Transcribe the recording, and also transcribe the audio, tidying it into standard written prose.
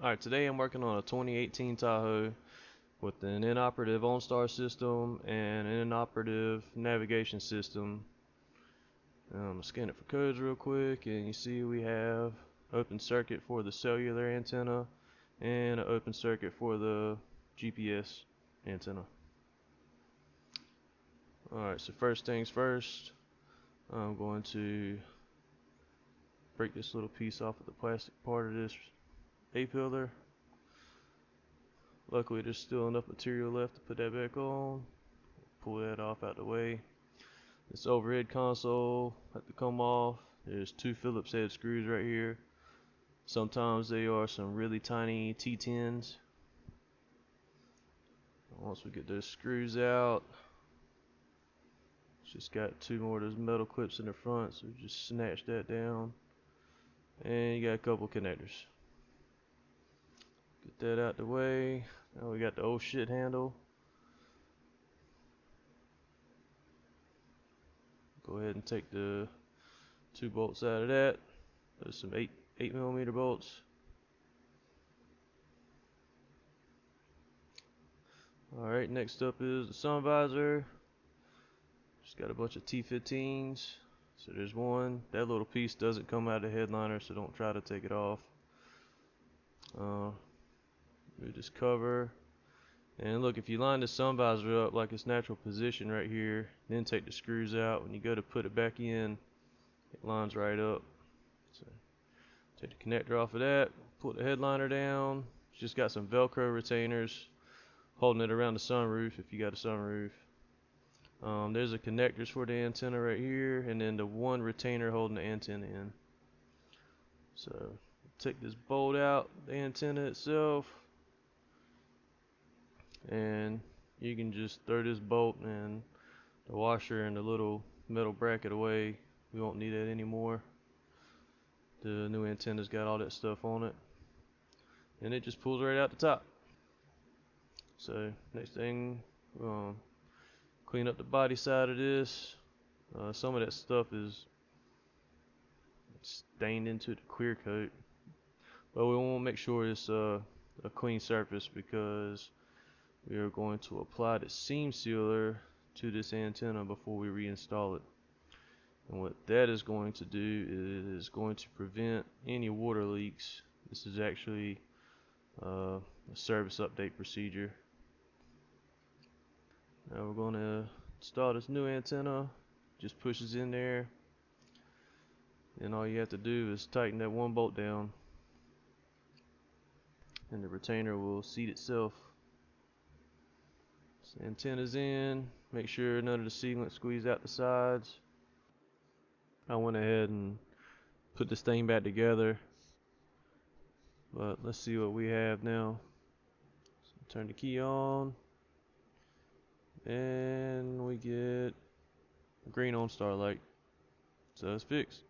Alright, today I'm working on a 2018 Tahoe with an inoperative OnStar system and an inoperative navigation system. Scan it for codes real quick, and you see we have open circuit for the cellular antenna and an open circuit for the GPS antenna. Alright, so first things first, I'm going to break this little piece off of the plastic part of this A-pillar. Luckily there's still enough material left to put that back on. Pull that off out the way. This overhead console had to come off. There's two Phillips head screws right here. Sometimes they are some really tiny T10s. Once we get those screws out, it's just got two more of those metal clips in the front, so just snatch that down. And you got a couple connectors. Get that out the way. Now we got the old shit handle. Go ahead and take the two bolts out of that. There's some 8mm bolts. Alright, next up is the sun visor. Just got a bunch of T15s. So there's one. That little piece doesn't come out of the headliner, so don't try to take it off. Move this cover. And look, if you line the sun visor up like its natural position right here, then take the screws out, when you go to put it back in, it lines right up. So take the connector off of that, pull the headliner down. It's just got some Velcro retainers holding it around the sunroof if you got a sunroof. There's the connectors for the antenna right here, and then the one retainer holding the antenna in. So take this bolt out, the antenna itself, and you can just throw this bolt and the washer and the little metal bracket away. We won't need that anymore. The new antenna's got all that stuff on it, and it just pulls right out the top. So next thing, clean up the body side of this. Some of that stuff is stained into the clear coat, but we want to make sure it's a clean surface because we are going to apply the seam sealer to this antenna before we reinstall it. And what that is going to do is going to prevent any water leaks. This is actually a service update procedure. Now we're going to install this new antenna. Just pushes in there, and all you have to do is tighten that one bolt down, and the retainer will seat itself. So antenna's in. Make sure none of the sealant squeezed out the sides. I went ahead and put this thing back together, but let's see what we have now. So turn the key on, and we get green OnStar light. So it's fixed.